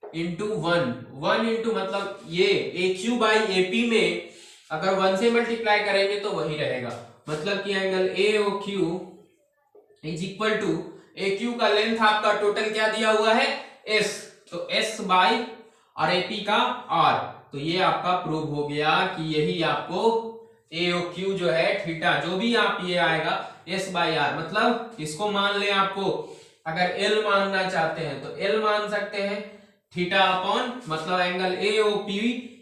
into 1 into, मतलब ये AQ बाई AP में अगर 1 से मल्टीप्लाई करेंगे तो वही रहेगा, मतलब कि angle AOQ is equal to, AQ का लेंथ आपका टोटल क्या दिया हुआ है S, तो S बाई और AP का R, तो ये आपका प्रूव हो गया कि यही आपको AOQ जो है थीटा, जो भी आप ये आएगा S बाई R, मतलब इसको मान ले, आपको अगर L मानना चाहते हैं तो L मान सकते हैं, थीटा अपॉन मतलब angle AOP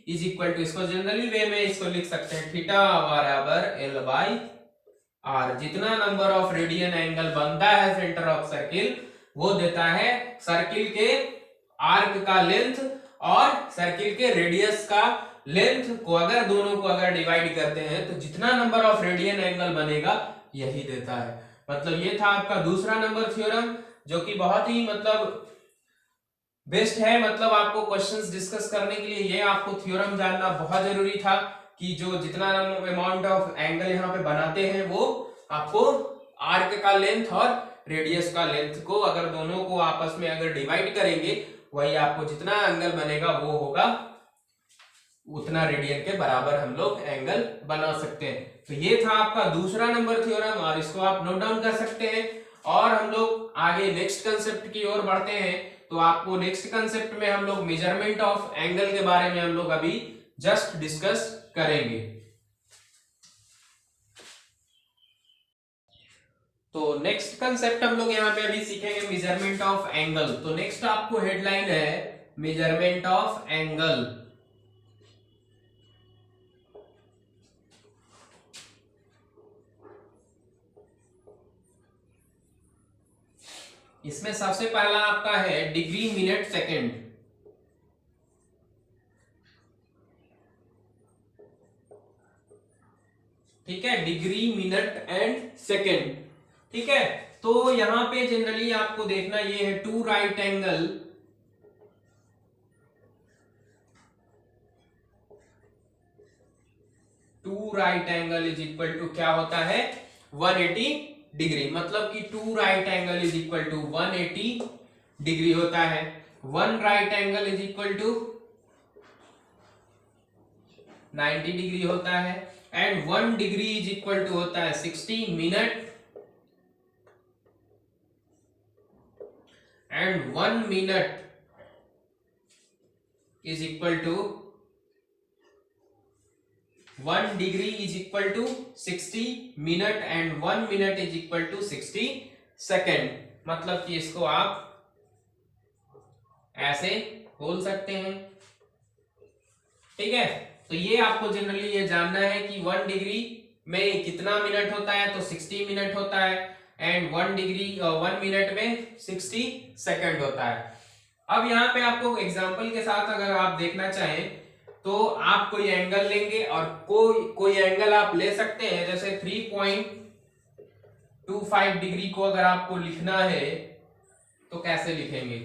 is equal to, इसको जनरली वे में इसको लिख सकते हैं थीटा बराबर L बाई R। जितना नंबर ऑफ रेडियन एंगल बनता है सेंटर ऑफ सर्किल, वो देता है सर्किल के आर्क का लेंथ और सर्किल के रेडियस का लेंथ को, अगर दोनों को अगर डिवाइड करते हैं तो जितना नंबर ऑफ रेडियन एंगल बनेगा यही देता है। मतलब ये था आपका दूसरा नंबर थ्योरम, जो कि बहुत ही मतलब बेस्ट है, मतलब आपको क्वेश्चंस डिस्कस करने के लिए ये आपको थ्योरम जानना बहुत जरूरी था कि जो जितना अमाउंट ऑफ एंगल यहाँ पे बनाते हैं वो आपको आर्क का लेंथ और रेडियस का लेंथ को, अगर दोनों को आपस में अगर डिवाइड करेंगे, वही आपको जितना एंगल बनेगा वो होगा उतना रेडियन के बराबर हम लोग एंगल बना सकते हैं। तो ये था आपका दूसरा नंबर थ्योरम, और इसको आप नोट डाउन कर सकते हैं। और हम लोग आगे नेक्स्ट कंसेप्ट की ओर बढ़ते हैं। तो आपको नेक्स्ट कंसेप्ट में हम लोग मेजरमेंट ऑफ एंगल के बारे में हम लोग अभी जस्ट डिस्कस करेंगे। तो नेक्स्ट कंसेप्ट हम लोग यहाँ पे अभी सीखेंगे मेजरमेंट ऑफ एंगल। तो नेक्स्ट आपको हेडलाइन है मेजरमेंट ऑफ एंगल। इसमें सबसे पहला आपका है डिग्री मिनट सेकंड। ठीक है, डिग्री मिनट एंड सेकंड। ठीक है, तो यहां पे जनरली आपको देखना ये है two right angle is equal to क्या होता है 180 डिग्री। मतलब कि two right angle is equal to 180 degree होता है। One right angle is equal to 90 degree होता है। And 1 degree is equal to होता है 60 minute. And 1 minute is equal to 1 degree is equal to 60 minute and 1 minute is equal to 60 second. मतलब कि इसको आप ऐसे बोल सकते हैं। ठीक है, तो ये आपको जनरली ये जानना है कि 1 डिग्री में कितना मिनट होता है, तो 60 मिनट होता है। एंड 1 मिनट में 60 सेकंड होता है। अब यहाँ पे आपको एग्जांपल के साथ अगर आप देखना चाहें तो आप कोई एंगल लेंगे और कोई एंगल आप ले सकते हैं। जैसे 3.25 डिग्री को अगर आपको लिखना है तो कैसे लिखेंगे।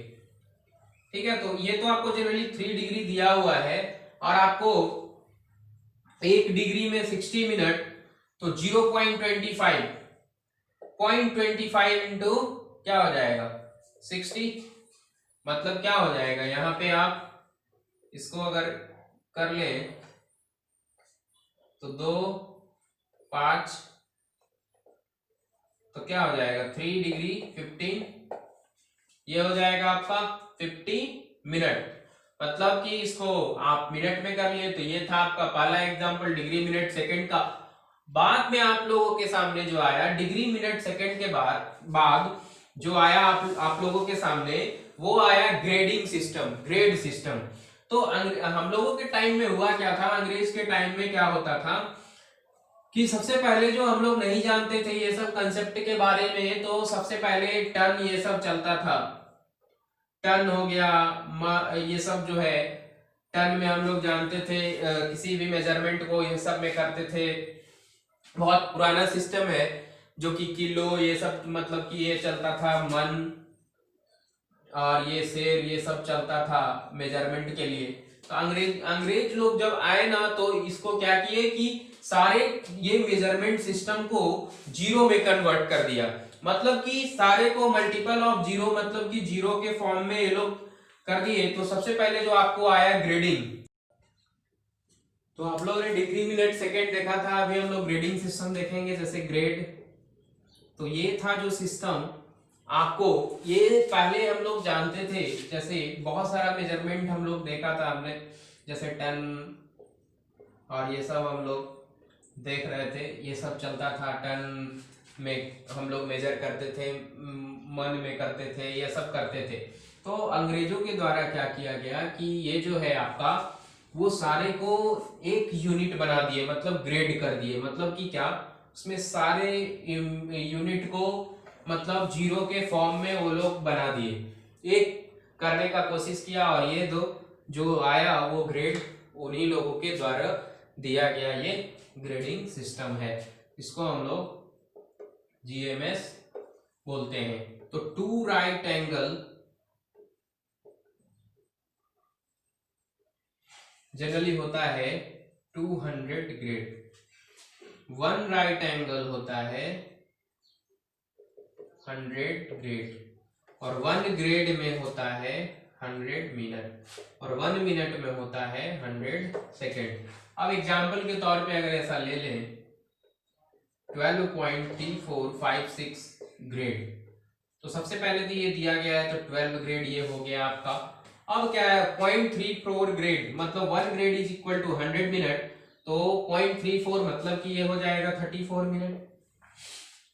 ठीक है, तो ये तो आपको जनरली 3 डिग्री दिया हुआ है और आपको 1 डिग्री में 60 मिनट, तो 0.25 इंटू क्या हो जाएगा 60। मतलब क्या हो जाएगा, यहां पे आप इसको अगर कर लें तो 2 5, तो क्या हो जाएगा 3 डिग्री 15, ये हो जाएगा आपका 50 मिनट। मतलब कि इसको आप मिनट में कर लिए। तो ये था आपका पहला एग्जांपल डिग्री मिनट सेकंड का। बाद में आप लोगों के सामने जो आया डिग्री मिनट सेकंड के बाद जो आया आप लोगों के सामने, वो आया ग्रेडिंग सिस्टम, ग्रेड सिस्टम। तो हम लोगों के टाइम में हुआ क्या था, अंग्रेज के टाइम में क्या होता था कि सबसे पहले जो हम लोग नहीं जानते थे ये सब कंसेप्ट के बारे में, तो सबसे पहले टन ये सब चलता था। टन हो गया, ये सब जो है टन में हम लोग जानते थे, किसी भी मेजरमेंट को ये सब में करते थे। बहुत पुराना सिस्टम है जो कि किलो ये सब, मतलब कि ये चलता था मन और ये शेर ये सब चलता था मेजरमेंट के लिए। तो अंग्रेज लोग जब आए ना, तो इसको क्या किए कि सारे ये मेजरमेंट सिस्टम को जीरो में कन्वर्ट कर दिया। मतलब कि सारे को मल्टीपल ऑफ जीरो, मतलब कि जीरो के फॉर्म में ये लोग कर दिए। तो सबसे पहले जो आपको आया ग्रेडिंग, तो आप लोगों ने डिग्री मिनट सेकेंड देखा था, अभी हम लोग ग्रेडिंग सिस्टम देखेंगे जैसे ग्रेड। तो ये था जो सिस्टम आपको, ये पहले हम लोग जानते थे, जैसे बहुत सारा मेजरमेंट हम लोग देखा था हमने, जैसे टन और ये सब हम लोग देख रहे थे, ये सब चलता था। टन में हम लोग मेजर करते थे, मन में करते थे, ये सब करते थे। तो अंग्रेजों के द्वारा क्या किया गया कि ये जो है आपका, वो सारे को एक यूनिट बना दिए, मतलब ग्रेड कर दिए। मतलब कि क्या, उसमें सारे यूनिट को मतलब जीरो के फॉर्म में वो लोग बना दिए, एक करने का कोशिश किया। और ये दो जो आया वो ग्रेड उन्हीं लोगों के द्वारा दिया गया, ये ग्रेडिंग सिस्टम है। इसको हम लोग जीएमएस बोलते हैं। तो टू राइट एंगल जनरली होता है 200 ग्रेड, वन राइट एंगल होता है 100 ग्रेड, और वन ग्रेड में होता है 100 मिनट, और 1 मिनट में होता है 100 सेकेंड। अब एग्जाम्पल के तौर पे अगर ऐसा ले लें 12.3456 ग्रेड, तो सबसे पहले तो ये दिया गया है, तो 12 ग्रेड ये हो गया आपका। अब क्या है 0.34 ग्रेड, मतलब 1 grade is equal to 100 minute, तो 0.34 मतलब कि ये हो जाएगा 34 मिनट।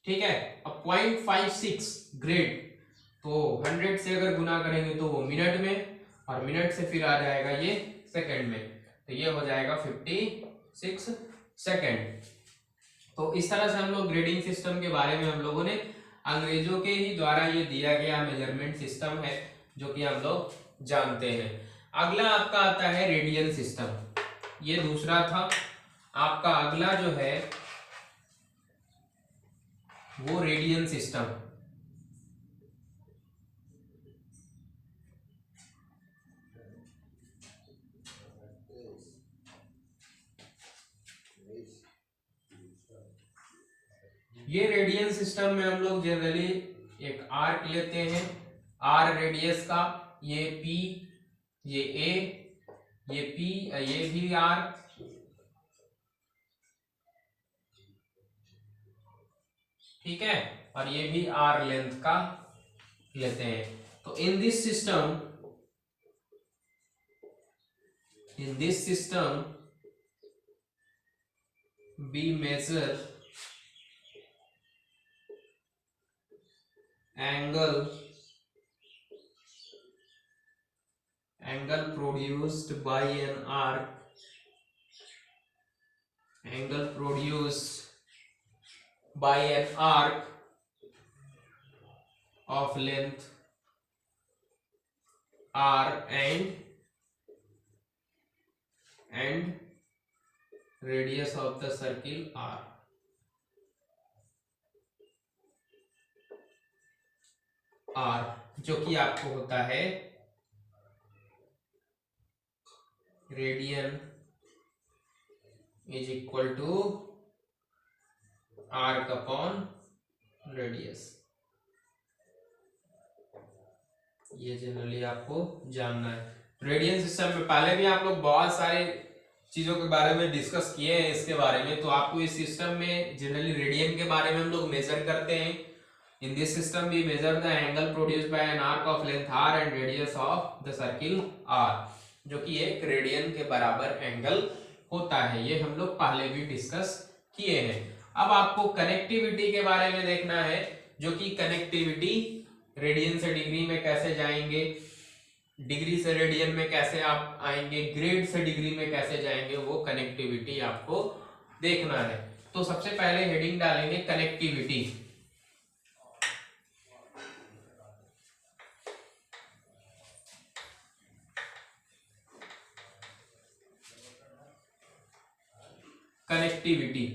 ठीक है। अब 0.56 ग्रेड, तो 100 से अगर गुना करेंगे तो वो मिनट में, और मिनट से फिर आ जाएगा ये सेकंड में, तो ये हो जाएगा 56 सेकंड। तो इस तरह से हम लोग ग्रेडिंग सिस्टम के बारे में हम लोगों ने, अंग्रेजों के ही द्वारा ये दिया गया मेजरमेंट सिस्टम है जो कि हम लोग जानते हैं। अगला आपका आता है रेडियन सिस्टम, ये दूसरा था। आपका अगला जो है वो रेडियन सिस्टम। ये रेडियन सिस्टम में हम लोग जनरली एक आर्क लेते हैं, आर रेडियस का, ये पी, ये ए, ये पी, ये भी आर, ठीक है, और ये भी आर लेंथ का लेते हैं। तो इन this system we measure angle produced by an arc, angle produced by an arc of length r and radius of the circle r। जो कि आपको होता है radian is equal to arc upon radius. ये जनरली आपको जानना है। Radian system में पहले भी आप लोग बहुत सारे चीजों के बारे में डिस्कस किए हैं इसके बारे में, तो आपको इस सिस्टम में जनरली रेडियन के बारे में हम लोग मेजर करते हैं। In this system we measure the angle produced by an arc of length r and radius of the circle r, जो कि एक रेडियन के बराबर एंगल होता है। ये हम लोग पहले भी डिस्कस किए हैं। अब आपको कनेक्टिविटी के बारे में देखना है, जो कि कनेक्टिविटी रेडियन से डिग्री में कैसे जाएंगे, डिग्री से रेडियन में कैसे आप आएंगे, ग्रेड से डिग्री में कैसे जाएंगे, वो कनेक्टिविटी आपको देखना है। तो सबसे पहले हेडिंग डालेंगे कनेक्टिविटी। कनेक्टिविटी।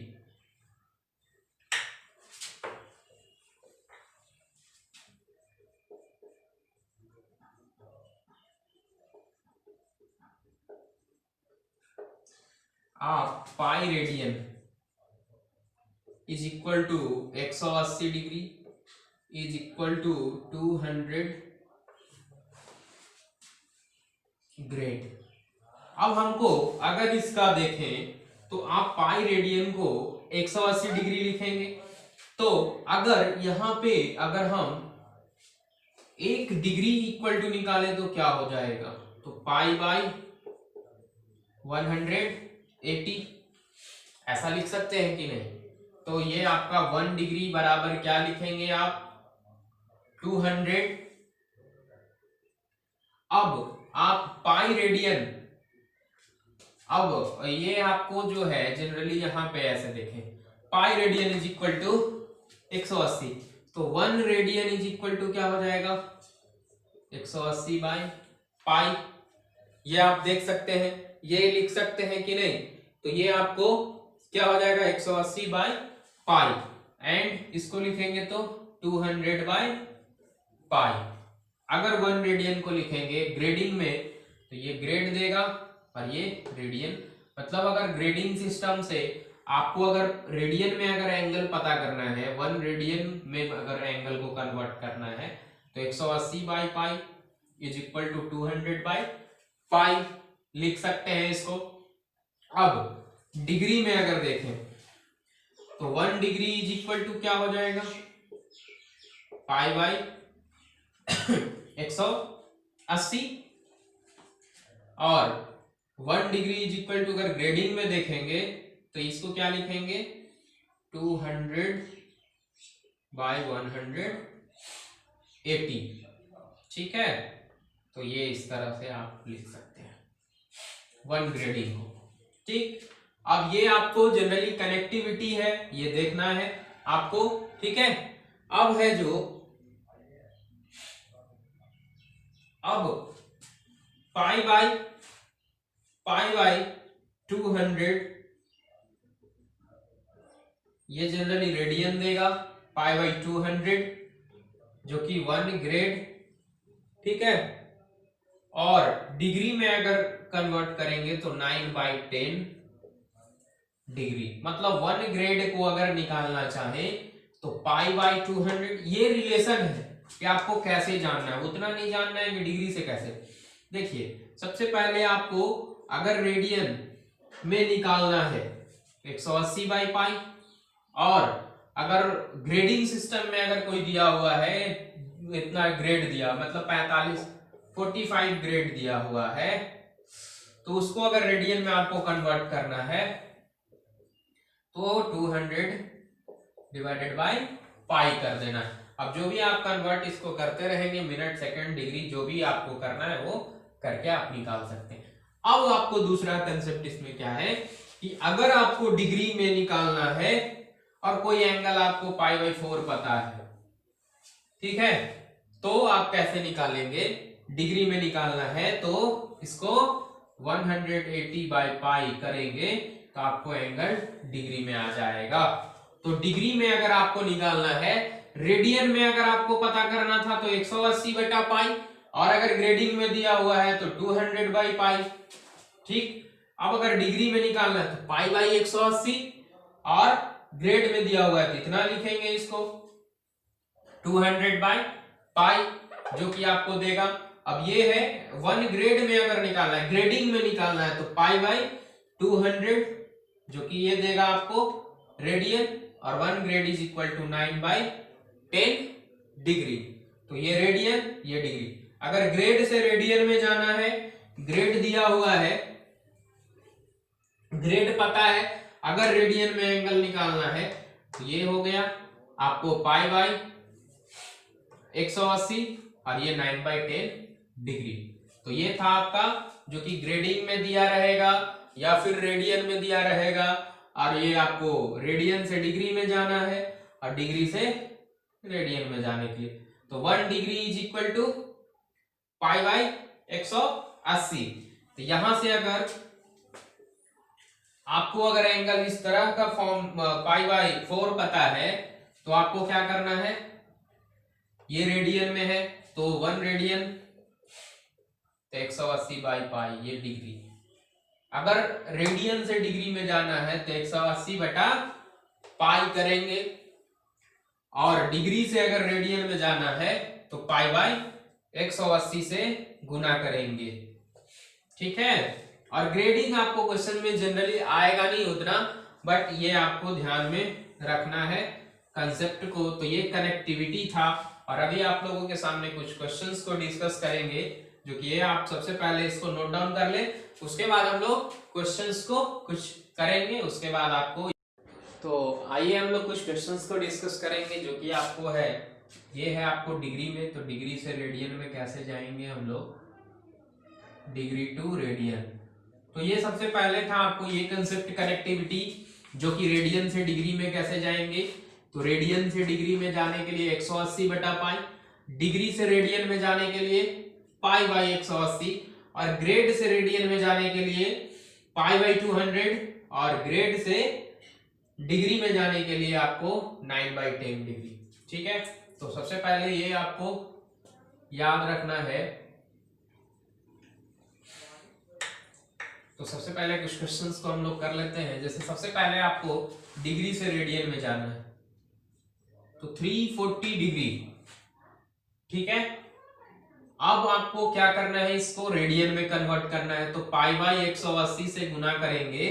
आप pi radian is equal to 180 degree is equal to 200 grade. अब हमको अगर इसका देखें तो आप पाई रेडियन को 180 डिग्री लिखेंगे। तो अगर यहां पे अगर हम 1 डिग्री इक्वल टू निकालें तो क्या हो जाएगा, तो पाई बाई 180 ऐसा लिख सकते हैं कि नहीं। तो ये आपका 1 डिग्री बराबर क्या लिखेंगे आप, 200। अब आप पाई रेडियन, अब ये आपको जो है जनरली यहां पे ऐसे देखें, pi radian is equal to 180, तो 1 रेडियन इज इक्वल टू क्या हो जाएगा, 180 बाई पाई। ये आप देख सकते हैं, ये लिख सकते हैं कि नहीं। तो ये आपको क्या हो जाएगा, 180 बाई पाई, एंड इसको लिखेंगे तो 200 बाई पाई। अगर 1 रेडियन को लिखेंगे ग्रेडिंग में तो ये ग्रेड देगा और ये रेडियन। मतलब अगर ग्रेडिंग सिस्टम से आपको अगर रेडियन में अगर एंगल पता करना है, 1 रेडियन में अगर एंगल को कन्वर्ट करना है तो 180 by pi is equal to 200 by pi लिख सकते हैं इसको। अब डिग्री में अगर देखें तो 1 डिग्री इज इक्वल टू क्या हो जाएगा, पाई बाई 180, और 1 डिग्री इज इक्वल टू अगर ग्रेडिंग में देखेंगे तो इसको क्या लिखेंगे, 200 बाई 180। ठीक है, तो ये इस तरह से आप लिख सकते हैं 1 ग्रेडिंग को। ठीक, अब ये आपको जनरली कनेक्टिविटी है, ये देखना है आपको। ठीक है, अब है जो अब पाई बाई 200, ये जनरली रेडियन देगा, पाई बाई 200 जो कि 1 ग्रेड। ठीक है, और डिग्री में अगर कन्वर्ट करेंगे तो 9/10 डिग्री। मतलब 1 ग्रेड को अगर निकालना चाहे तो पाई बाई 200, ये रिलेशन है कि आपको कैसे जानना है, उतना नहीं जानना है कि डिग्री से कैसे। देखिए, सबसे पहले आपको अगर रेडियन में निकालना है 180 बाई पाई, और अगर ग्रेडिंग सिस्टम में अगर कोई दिया हुआ है, इतना ग्रेड दिया, मतलब 45 ग्रेड दिया हुआ है, तो उसको अगर रेडियन में आपको कन्वर्ट करना है तो 200 डिवाइडेड बाई पाई कर देना। अब जो भी आप कन्वर्ट इसको करते रहेंगे, मिनट सेकंड डिग्री जो भी आपको करना है वो करके आप निकाल सकते हैं। अब आपको दूसरा कंसेप्ट इसमें क्या है कि अगर आपको डिग्री में निकालना है और कोई एंगल आपको पाई बाई 4 पता है, ठीक है, तो आप कैसे निकालेंगे, डिग्री में निकालना है तो इसको 180 बाई पाई करेंगे तो आपको एंगल डिग्री में आ जाएगा। तो डिग्री में अगर आपको निकालना है, रेडियन में अगर आपको पता करना था तो 180 बटा पाई, और अगर ग्रेडिंग में दिया हुआ है तो 200 बाई पाई। ठीक, अब अगर डिग्री में निकालना है तो पाई बाई 180, और ग्रेड में दिया हुआ है तो इतना लिखेंगे इसको 200 बाई पाई, जो कि आपको देगा। अब ये है 1 ग्रेड में अगर निकालना है, ग्रेडिंग में निकालना है तो पाई बाई 200, जो कि ये देगा आपको रेडियन, और 1 grade is equal to 9/10 degree. तो ये रेडियन, ये डिग्री। अगर ग्रेड से रेडियन में जाना है, ग्रेड दिया हुआ है, ग्रेड पता है, अगर रेडियन में एंगल निकालना है तो ये हो गया आपको पाई बाई 180 और ये 9/10 डिग्री। तो ये था आपका जो कि ग्रेडिंग में दिया रहेगा या फिर रेडियन में दिया रहेगा, और ये आपको रेडियन से डिग्री में जाना है और डिग्री से रेडियन में जाने के लिए। तो 1 degree is equal to pi by 180। तो यहां से अगर आपको अगर एंगल इस तरह का फॉर्म π/4 पता है तो आपको क्या करना है, ये रेडियन में है तो 1 रेडियन तो 180/π ये डिग्री। अगर रेडियन से डिग्री में जाना है तो 180/π करेंगे, और डिग्री से अगर रेडियन में जाना है तो π/180 से गुना करेंगे। ठीक है, और ग्रेडिंग आपको क्वेश्चन में जनरली आएगा नहीं उतना, बट ये आपको ध्यान में रखना है कंसेप्ट को। तो ये कनेक्टिविटी था, और अभी आप लोगों के सामने कुछ क्वेश्चंस को डिस्कस करेंगे, जो कि ये आप सबसे पहले इसको नोट डाउन कर ले, उसके बाद हम लोग क्वेश्चंस को कुछ करेंगे, उसके बाद आपको। तो आइए हम लोग कुछ क्वेश्चंस को डिस्कस करेंगे, जो कि आपको है, ये है आपको डिग्री में, तो डिग्री से रेडियन में कैसे जाएंगे हम लोग, डिग्री टू रेडियन। तो ये सबसे पहले था आपको ये कंसेप्ट कनेक्टिविटी, जो कि रेडियन से डिग्री में कैसे जाएंगे। तो रेडियन से डिग्री में जाने के लिए 180/π, डिग्री से रेडियन में जाने के लिए π/180, और ग्रेड से रेडियन में जाने के लिए π/200, और ग्रेड से डिग्री में जाने के लिए आपको 9/10 डिग्री। ठीक है, तो सबसे पहले ये आपको याद रखना है। तो सबसे पहले कुछ क्वेश्चंस को हम लोग कर लेते हैं। जैसे सबसे पहले आपको डिग्री से रेडियन में जाना है, तो 340 डिग्री। ठीक है, अब आपको क्या करना है, इसको रेडियन में कन्वर्ट करना है। तो π/180 से गुना करेंगे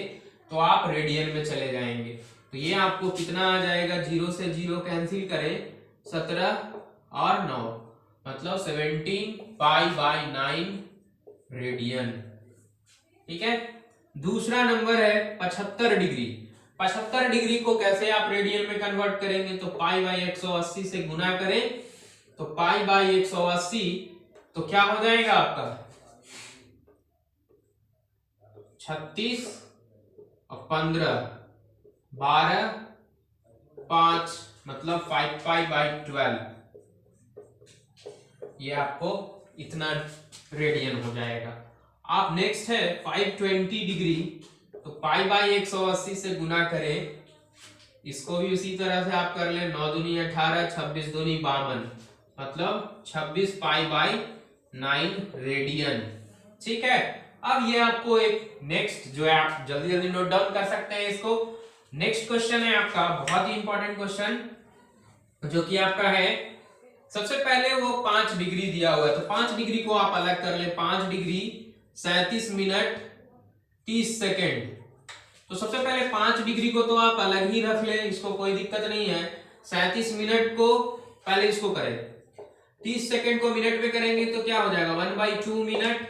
तो आप रेडियन में चले जाएंगे। तो ये आपको कितना आ जाएगा, 0 से 0 कैंसिल करें, 17 और 9 मतलब 17π/9 रेडियन। ठीक है, दूसरा नंबर है 75 डिग्री। 75 डिग्री को कैसे आप रेडियन में कन्वर्ट करेंगे, तो π/180 से गुना करें, तो π/180 तो क्या हो जाएगा आपका 36 और 15 12 5 मतलब 5π/12, ये आपको इतना रेडियन हो जाएगा। आप नेक्स्ट है 520 डिग्री, तो π/180 से गुना करें, इसको भी उसी तरह से आप कर ले, 9 दूनी 18, 26 दूनी 52 मतलब 26π/9 रेडियन। ठीक है, अब ये आपको एक नेक्स्ट जो है आप जल्दी जल्दी नोट डाउन कर सकते हैं इसको। नेक्स्ट क्वेश्चन है आपका बहुत ही इंपॉर्टेंट क्वेश्चन, जो कि आपका है, सबसे पहले वो 5 डिग्री दिया हुआ है, तो 5 डिग्री को आप अलग कर ले, 5 डिग्री 37 मिनट 30 सेकेंड। तो सबसे पहले 5 डिग्री को तो आप अलग ही रख ले, इसको कोई दिक्कत नहीं है। 37 मिनट को पहले इसको करें, 30 सेकेंड को मिनट में करेंगे तो क्या हो जाएगा 1/2 मिनट,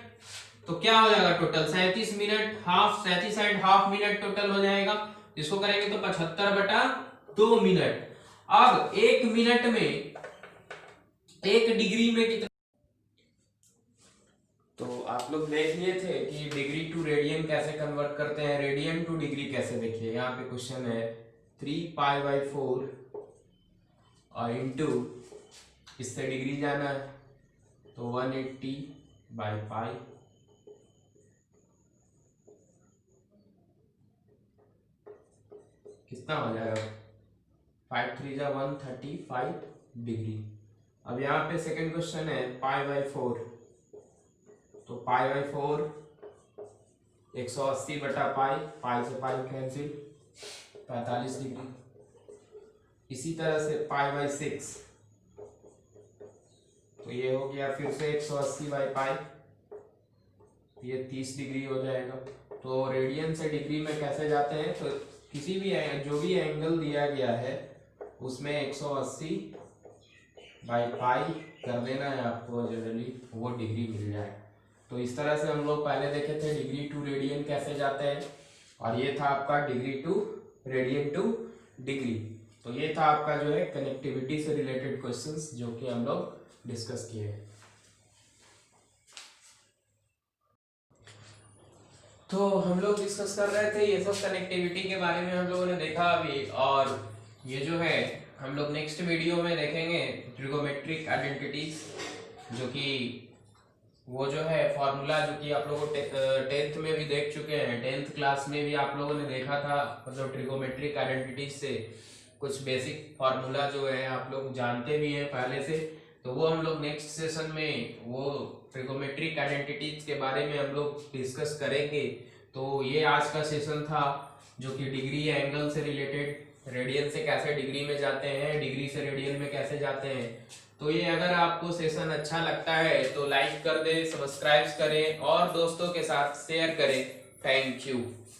तो क्या हो जाएगा total 37 minute half, 37.5 minute total हो जाएगा। इसको करेंगे तो 75/2 मिनट। अब 1 मिनट में 1 डिग्री में कितना, तो आप लोग देख लिए थे कि डिग्री टू रेडियन कैसे कन्वर्ट करते हैं, रेडियन टू डिग्री कैसे। देखिए यहाँ पे क्वेश्चन है 3π/4 और इंटू इससे डिग्री जाना है तो 180/π, कितना हो जाएगा 5 3 जा 135 डिग्री। अब यहाँ पे सेकंड क्वेश्चन है π/4, तो π/4 180/π, पाई से पाई कैंसिल 45 डिग्री। इसी तरह से π/6, तो ये हो गया फिर से 180/π, ये 30 डिग्री हो जाएगा। तो रेडियन से डिग्री में कैसे जाते हैं, तो किसी भी जो भी एंगल दिया गया है उसमें 180/π कर देना है आपको, जनरली वो डिग्री मिल जाए। तो इस तरह से हम लोग पहले देखे थे डिग्री टू रेडियन कैसे जाते हैं, और ये था आपका degree to radian to degree. तो ये था आपका जो है कनेक्टिविटी से रिलेटेड क्वेश्चंस, जो कि हम लोग डिस्कस किए हैं। तो हम लोग डिस्कस कर रहे थे ये सब कनेक्टिविटी के बारे में, हम लोगों ने देखा अभी। और ये जो है हम लोग नेक्स्ट वीडियो में देखेंगे ट्रिगोमेट्रिक आइडेंटिटीज, जो कि वो जो है फॉर्मूला जो कि आप लोगों को 10th में भी देख चुके हैं, 10th क्लास में भी आप लोगों ने देखा था, मतलब ट्रिगोमेट्रिक आइडेंटिटीज से कुछ बेसिक फार्मूला जो है आप लोग जानते भी हैं पहले से। तो वो हम लोग नेक्स्ट सेशन में वो ट्रिगोमेट्रिक आइडेंटिटीज के बारे में हम लोग डिस्कस करेंगे। तो ये आज का सेशन था जो कि डिग्री या एंगल से रिलेटेड, रेडियन से कैसे डिग्री में जाते हैं, डिग्री से रेडियन में कैसे जाते हैं। तो ये अगर आपको सेशन अच्छा लगता है तो लाइक कर दें, सब्सक्राइब करें और दोस्तों के साथ शेयर करें। Thank you.